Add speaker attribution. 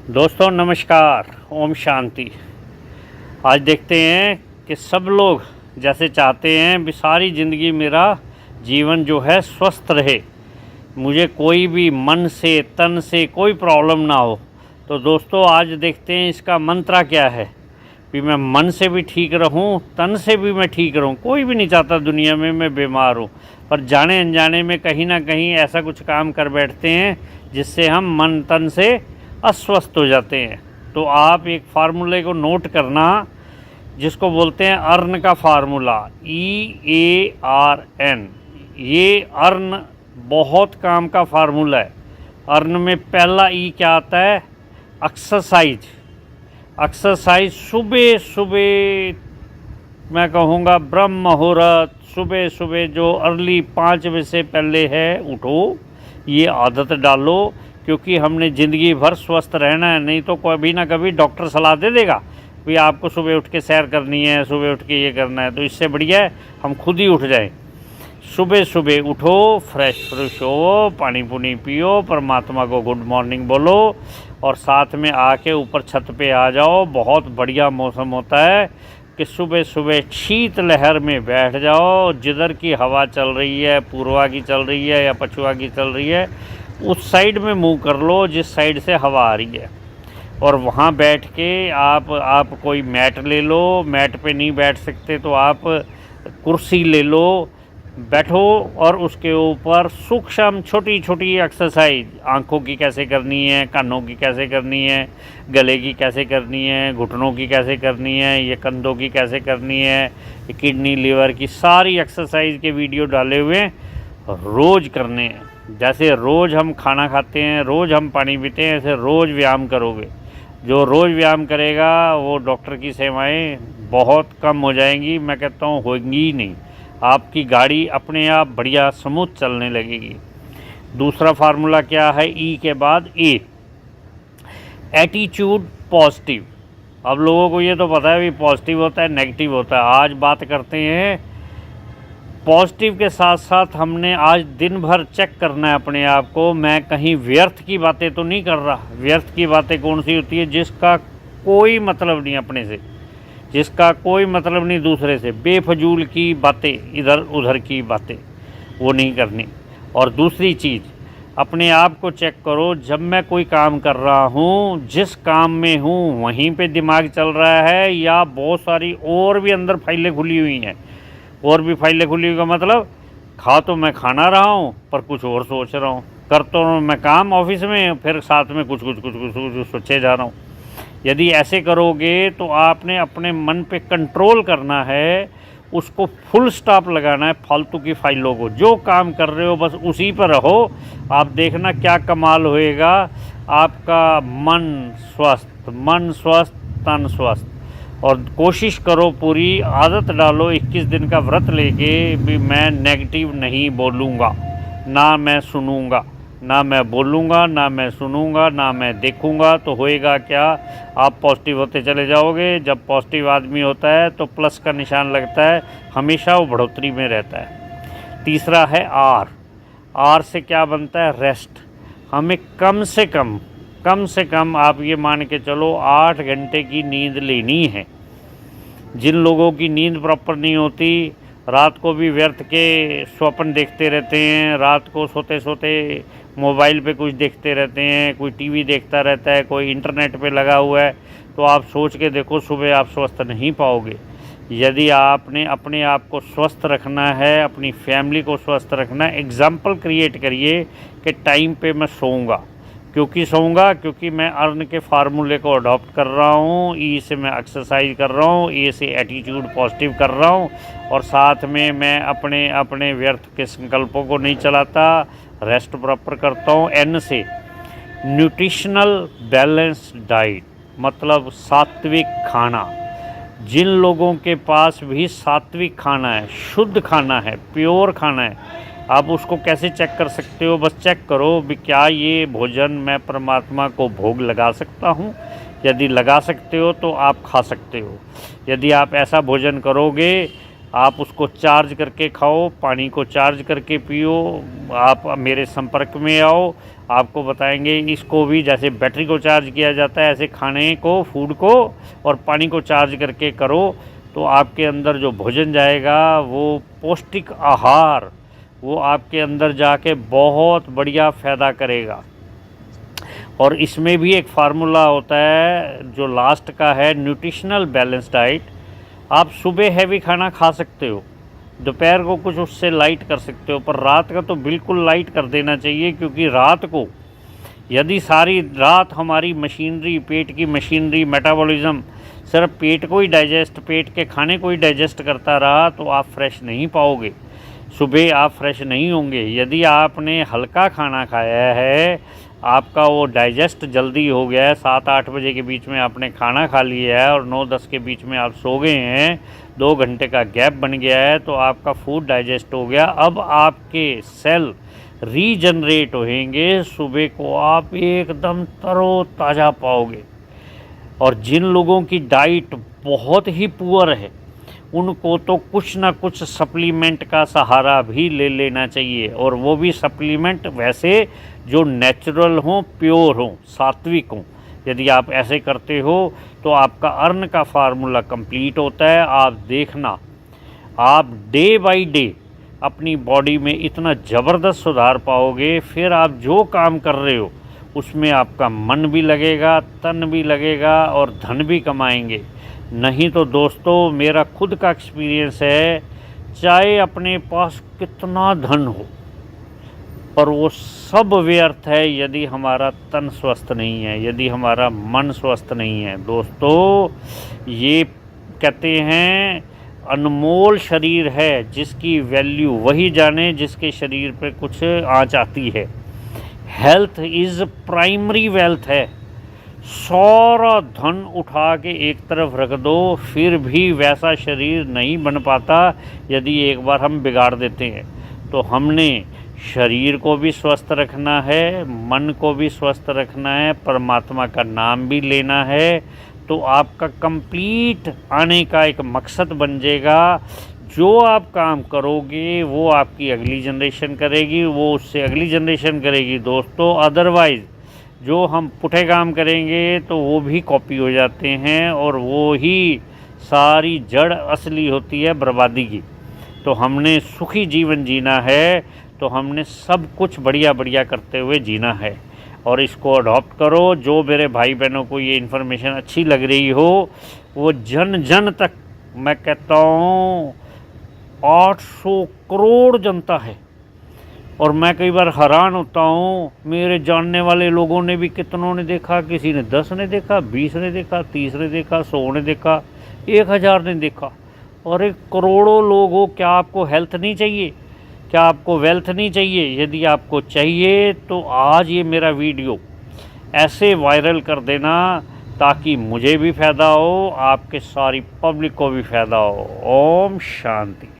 Speaker 1: दोस्तों नमस्कार, ओम शांति। आज देखते हैं कि सब लोग जैसे चाहते हैं भी सारी ज़िंदगी मेरा जीवन जो है स्वस्थ रहे, मुझे कोई भी मन से तन से कोई प्रॉब्लम ना हो। तो दोस्तों आज देखते हैं इसका मंत्र क्या है कि मैं मन से भी ठीक रहूं, तन से भी मैं ठीक रहूं। कोई भी नहीं चाहता दुनिया में मैं बीमार हूं, पर जाने अनजाने में कहीं ना कहीं ऐसा कुछ काम कर बैठते हैं जिससे हम मन तन से अस्वस्थ हो जाते हैं। तो आप एक फार्मूले को नोट करना जिसको बोलते हैं अर्न का फार्मूला, EARN। ये अर्न बहुत काम का फार्मूला है। अर्न में पहला ई क्या आता है? एक्सरसाइज। एक्सरसाइज सुबह सुबह मैं कहूँगा ब्रह्म मुहूर्त, सुबह सुबह जो अर्ली 5 बजे से पहले है उठो, ये आदत डालो। क्योंकि हमने ज़िंदगी भर स्वस्थ रहना है, नहीं तो कभी ना कभी डॉक्टर सलाह दे देगा भी आपको सुबह उठ के सैर करनी है, सुबह उठ के ये करना है। तो इससे बढ़िया है हम खुद ही उठ जाएं। सुबह सुबह उठो, फ्रेश हो, पानी पुनी पियो, परमात्मा को गुड मॉर्निंग बोलो और साथ में आके ऊपर छत पे आ जाओ। बहुत बढ़िया मौसम होता है कि सुबह सुबह शीत लहर में बैठ जाओ। जिधर की हवा चल रही है, पूर्वा की चल रही है या पछुआ की चल रही है, उस साइड में मूव कर लो जिस साइड से हवा आ रही है, और वहाँ बैठ के आप कोई मैट ले लो। मैट पे नहीं बैठ सकते तो आप कुर्सी ले लो, बैठो और उसके ऊपर सूक्ष्म छोटी छोटी एक्सरसाइज, आँखों की कैसे करनी है, कानों की कैसे करनी है, गले की कैसे करनी है, घुटनों की कैसे करनी है, ये कंधों की कैसे करनी है, किडनी लीवर की सारी एक्सरसाइज के वीडियो डाले हुए रोज़ करने हैं। जैसे रोज़ हम खाना खाते हैं, रोज़ हम पानी पीते हैं, ऐसे रोज़ व्यायाम करोगे। जो रोज़ व्यायाम करेगा वो डॉक्टर की सेवाएं बहुत कम हो जाएंगी, मैं कहता हूँ होंगी ही नहीं। आपकी गाड़ी अपने आप बढ़िया स्मूथ चलने लगेगी। दूसरा फार्मूला क्या है? ई के बाद ए, एटीट्यूड पॉजिटिव। अब लोगों को ये तो पता है भी पॉजिटिव होता है नेगेटिव होता है। आज बात करते हैं पॉजिटिव के साथ साथ हमने आज दिन भर चेक करना है अपने आप को। मैं कहीं व्यर्थ की बातें तो नहीं कर रहा। व्यर्थ की बातें कौन सी होती है? जिसका कोई मतलब नहीं अपने से, जिसका कोई मतलब नहीं दूसरे से, बेफजूल की बातें, इधर उधर की बातें वो नहीं करनी। और दूसरी चीज़, अपने आप को चेक करो। जब मैं कोई काम कर रहा हूँ, जिस काम में हूँ वहीं पे दिमाग चल रहा है या बहुत सारी और भी अंदर फाइलें खुली हुई हैं। और भी फाइलें खुली हुई का मतलब, खा तो मैं खाना रहा हूँ पर कुछ और सोच रहा हूँ, कर तो मैं काम ऑफिस में, फिर साथ में कुछ सोचे जा रहा हूँ। यदि ऐसे करोगे तो आपने अपने मन पे कंट्रोल करना है, उसको फुल स्टॉप लगाना है। फालतू की फाइलों को, जो काम कर रहे हो बस उसी पर रहो। आप देखना क्या कमाल होएगा। आपका मन स्वस्थ तन स्वस्थ। और कोशिश करो, पूरी आदत डालो 21 दिन का व्रत लेके भी मैं नेगेटिव नहीं बोलूँगा, ना मैं सुनूँगा, ना मैं बोलूँगा, ना मैं सुनूँगा, ना मैं देखूँगा। तो होएगा क्या? आप पॉजिटिव होते चले जाओगे। जब पॉजिटिव आदमी होता है तो प्लस का निशान लगता है, हमेशा वो बढ़ोतरी में रहता है। तीसरा है आर से क्या बनता है? रेस्ट। हमें कम से कम आप ये मान के चलो 8 घंटे की नींद लेनी है। जिन लोगों की नींद प्रॉपर नहीं होती, रात को भी व्यर्थ के स्वप्न देखते रहते हैं, रात को सोते सोते मोबाइल पे कुछ देखते रहते हैं, कोई टीवी देखता रहता है, कोई इंटरनेट पे लगा हुआ है, तो आप सोच के देखो सुबह आप स्वस्थ नहीं पाओगे। यदि आपने अपने आप को स्वस्थ रखना है, अपनी फैमिली को स्वस्थ रखना है, एग्ज़ाम्पल क्रिएट करिए कि टाइम पे मैं सोऊंगा। क्योंकि मैं अर्न के फार्मूले को अडॉप्ट कर रहा हूँ। ई से मैं एक्सरसाइज कर रहा हूँ, ए से एटीट्यूड पॉजिटिव कर रहा हूँ, और साथ में मैं अपने व्यर्थ के संकल्पों को नहीं चलाता, रेस्ट प्रॉपर करता हूँ। एन से न्यूट्रिशनल बैलेंस डाइट, मतलब सात्विक खाना। जिन लोगों के पास भी सात्विक खाना है, शुद्ध खाना है, प्योर खाना है, आप उसको कैसे चेक कर सकते हो? बस चेक करो भी क्या ये भोजन मैं परमात्मा को भोग लगा सकता हूँ। यदि लगा सकते हो तो आप खा सकते हो। यदि आप ऐसा भोजन करोगे, आप उसको चार्ज करके खाओ, पानी को चार्ज करके पियो। आप मेरे संपर्क में आओ, आपको बताएंगे। इसको भी जैसे बैटरी को चार्ज किया जाता है, ऐसे खाने को, फूड को और पानी को चार्ज करके करो, तो आपके अंदर जो भोजन जाएगा वो पौष्टिक आहार, वो आपके अंदर जाके बहुत बढ़िया फ़ायदा करेगा। और इसमें भी एक फार्मूला होता है जो लास्ट का है, न्यूट्रिशनल बैलेंस डाइट। आप सुबह हैवी खाना खा सकते हो, दोपहर को कुछ उससे लाइट कर सकते हो, पर रात का तो बिल्कुल लाइट कर देना चाहिए, क्योंकि रात को यदि सारी रात हमारी मशीनरी, पेट की मशीनरी, मेटाबॉलिज्म सिर्फ पेट को ही डाइजेस्ट, पेट के खाने को ही डाइजेस्ट करता रहा, तो आप फ्रेश नहीं पाओगे, सुबह आप फ्रेश नहीं होंगे। यदि आपने हल्का खाना खाया है, आपका वो डाइजेस्ट जल्दी हो गया है, 7-8 बजे के बीच में आपने खाना खा लिया है और 9-10 के बीच में आप सो गए हैं, 2 घंटे का गैप बन गया है, तो आपका फूड डाइजेस्ट हो गया। अब आपके सेल रीजनरेट होंगे, सुबह को आप एकदम तरोताज़ा पाओगे। और जिन लोगों की डाइट बहुत ही पुअर है, उनको तो कुछ ना कुछ सप्लीमेंट का सहारा भी ले लेना चाहिए, और वो भी सप्लीमेंट वैसे जो नेचुरल हों, प्योर हों, सात्विक हों। यदि आप ऐसे करते हो तो आपका अर्न का फार्मूला कंप्लीट होता है। आप देखना, आप डे बाय डे अपनी बॉडी में इतना ज़बरदस्त सुधार पाओगे, फिर आप जो काम कर रहे हो उसमें आपका मन भी लगेगा, तन भी लगेगा और धन भी कमाएंगे। नहीं तो दोस्तों, मेरा खुद का एक्सपीरियंस है, चाहे अपने पास कितना धन हो, पर वो सब व्यर्थ है यदि हमारा तन स्वस्थ नहीं है, यदि हमारा मन स्वस्थ नहीं है। दोस्तों, ये कहते हैं अनमोल शरीर है, जिसकी वैल्यू वही जाने जिसके शरीर पे कुछ आँच आती है। हेल्थ इज़ प्राइमरी वेल्थ है। सारा धन उठा के एक तरफ रख दो, फिर भी वैसा शरीर नहीं बन पाता यदि एक बार हम बिगाड़ देते हैं। तो हमने शरीर को भी स्वस्थ रखना है, मन को भी स्वस्थ रखना है, परमात्मा का नाम भी लेना है, तो आपका कंप्लीट आने का एक मकसद बन जाएगा। जो आप काम करोगे वो आपकी अगली जनरेशन करेगी, वो उससे अगली जनरेशन करेगी दोस्तों। अदरवाइज़ जो हम पुठे काम करेंगे तो वो भी कॉपी हो जाते हैं, और वो ही सारी जड़ असली होती है बर्बादी की। तो हमने सुखी जीवन जीना है, तो हमने सब कुछ बढ़िया बढ़िया करते हुए जीना है, और इसको अडॉप्ट करो। जो मेरे भाई बहनों को ये इन्फॉर्मेशन अच्छी लग रही हो, वो जन जन तक, मैं कहता हूँ 800 करोड़ जनता है, और मैं कई बार हैरान होता हूँ, मेरे जानने वाले लोगों ने भी कितनों ने देखा, किसी ने 10 ने देखा, 20 ने देखा, 30 ने देखा, 100 ने देखा, 1000 ने देखा, और एक करोड़ों लोग हो। क्या आपको हेल्थ नहीं चाहिए? क्या आपको वेल्थ नहीं चाहिए? यदि आपको चाहिए तो आज ये मेरा वीडियो ऐसे वायरल कर देना, ताकि मुझे भी फ़ायदा हो, आपके सारी पब्लिक को भी फ़ायदा हो। ओम शांति।